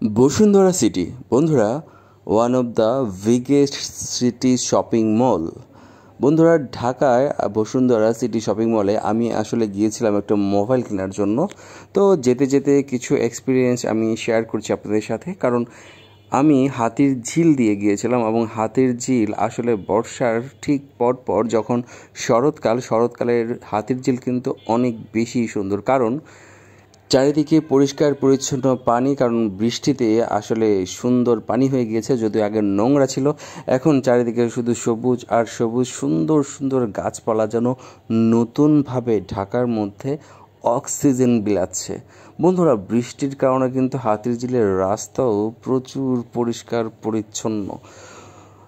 Bashundhara city বন্ধুরা, one of the biggest city shopping mall. বন্ধুরা, ঢাকায় বসুন্ধরা সিটি শপিং মলে আমি আসলে গিয়েছিলাম একটা মোবাইল কেনার জন্য। তো যেতে যেতে কিছু এক্সপিরিয়েন্স আমি শেয়ার করছি আপনাদের সাথে, কারণ আমি হাতির ঝিল দিয়ে গিয়েছিলাম এবং হাতির ঝিল আসলে বর্ষার ঠিক পর যখন শরৎকালের হাতির ঝিল কিন্তু অনেক বেশি সুন্দর, কারণ চারিদিকে পরিষ্কার পরিচ্ছন্ন পানি, কারণ বৃষ্টিতে আসলে সুন্দর পানি হয়ে গিয়েছে। যদিও আগে নোংরা ছিল, এখন চারিদিকে শুধু সবুজ আর সবুজ, সুন্দর সুন্দর গাছপালা যেন নতুনভাবে ঢাকার মধ্যে অক্সিজেন বিলাচ্ছে। বন্ধুরা, বৃষ্টির কারণে কিন্তু হাতির ঝিলের রাস্তাও প্রচুর পরিষ্কার পরিচ্ছন্ন।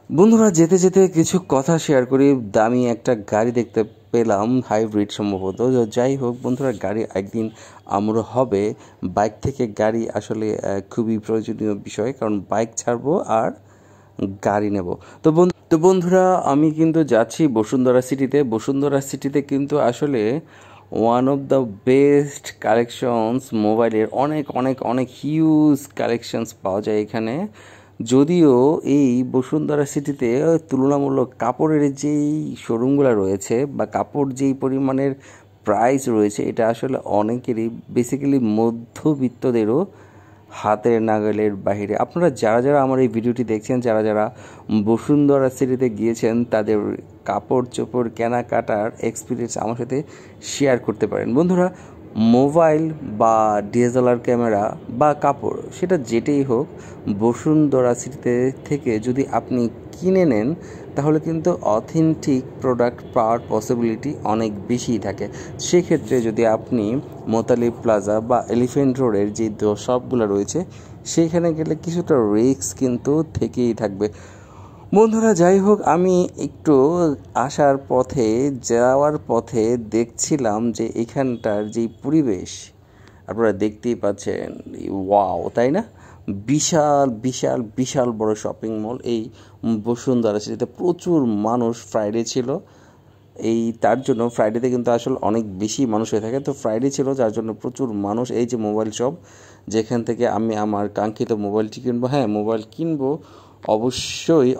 বন্ধুরা, যেতে যেতে কিছু কথা শেয়ার করি। দামি একটা গাড়ি দেখতে পেলাম, হাইব্রিড সম্ভবত। যাই হোক বন্ধুরা, গাড়ি একদিন আমরা হবে। বাইক থেকে গাড়ি আসলে খুবই প্রয়োজনীয় বিষয়, কারণ বাইক ছাড়বো আর গাড়ি নেব। তো বন্ধুরা, আমি কিন্তু যাচ্ছি বসুন্ধরা সিটিতে কিন্তু আসলে one of the best collections মোবাইলের অনেক অনেক অনেক হিউজ কালেকশনস পাওয়া যায় এখানে। যদিও এই বসুন্ধরা সিটিতে তুলনামূলক কাপড়ের যেই শোরুমগুলো রয়েছে বা কাপড় যেই পরিমাণের প্রাইস রয়েছে, এটা আসলে অনেকেরই, বেসিক্যালি মধ্যবিত্তদেরও হাতের নাগালের বাইরে। আপনারা যারা আমার এই ভিডিওটি দেখছেন, যারা বসুন্ধরা সিটিতে গিয়েছেন, তাদের কাপড় চোপড় কেনাকাটার এক্সপিরিয়েন্স আমার সাথে শেয়ার করতে পারেন। বন্ধুরা, মোবাইল বা ডিএসএলআর ক্যামেরা বা কাপড়, সেটা যেটাই হোক, বসুন্ধরা সিটিতে থেকে যদি আপনি কিনে নেন, তাহলে কিন্তু অথেন্টিক প্রোডাক্ট পাওয়ার পসিবিলিটি অনেক বেশি থাকে। সেক্ষেত্রে যদি আপনি মোতালিব প্লাজা বা এলিফেন্ট রোডের যে শপগুলো রয়েছে, সেইখানে গেলে কিছুটা রিস্ক কিন্তু থেকেই থাকবে। বন্ধুরা, যাই হোক, আমি একটু যাওয়ার পথে দেখছিলাম যে এখানটার যেই পরিবেশ, আপনারা দেখতেই পাচ্ছেন, ওয়াও, তাই না? বিশাল বিশাল বিশাল বড় শপিং মল এই বসুন্ধরা সিটিতে। প্রচুর মানুষ, ফ্রাইডে ছিল তার জন্য ফ্রাইডেতে কিন্তু আসলে অনেক বেশি মানুষ হয়ে থাকে। তো ফ্রাইডে ছিল, যার জন্য প্রচুর মানুষ। এই যে মোবাইল শপ, যেখান থেকে আমি আমার কাঙ্ক্ষিত মোবাইলটি কিনবো। হ্যাঁ, মোবাইল কিনবো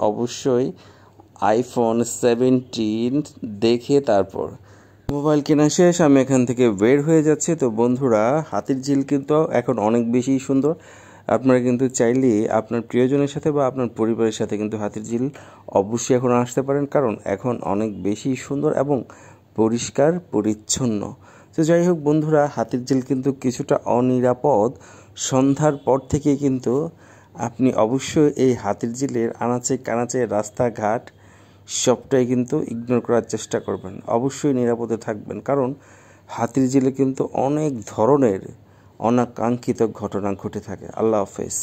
অবশ্যই আইফোন 17 দেখে তারপর মোবাইল কেনা শেষ, আমি এখান থেকে বের হয়ে যাচ্ছি। তো বন্ধুরা, হাতির ঝিল কিন্তু এখন অনেক বেশি সুন্দর। আপনারা কিন্তু চাইলে আপনার প্রিয়জনের সাথে বা আপনার পরিবারের সাথে কিন্তু হাতির ঝিল অবশ্যই এখন আসতে পারেন, কারণ এখন অনেক বেশি সুন্দর এবং পরিষ্কার পরিচ্ছন্ন। তো যাই হোক বন্ধুরা, হাতির ঝিল কিন্তু কিছুটা অনিরাপদ। সন্ধ্যার পর থেকে কিন্তু আপনি অবশ্যই এই হাতির ঝিলের আনাচে কানাচে রাস্তাঘাট সবটাই কিন্তু ইগনোর করার চেষ্টা করবেন। অবশ্যই নিরাপদে থাকবেন, কারণ হাতির ঝিলে কিন্তু অনেক ধরনের অনাকাঙ্ক্ষিত ঘটনা ঘটে থাকে। আল্লাহ হাফেজ।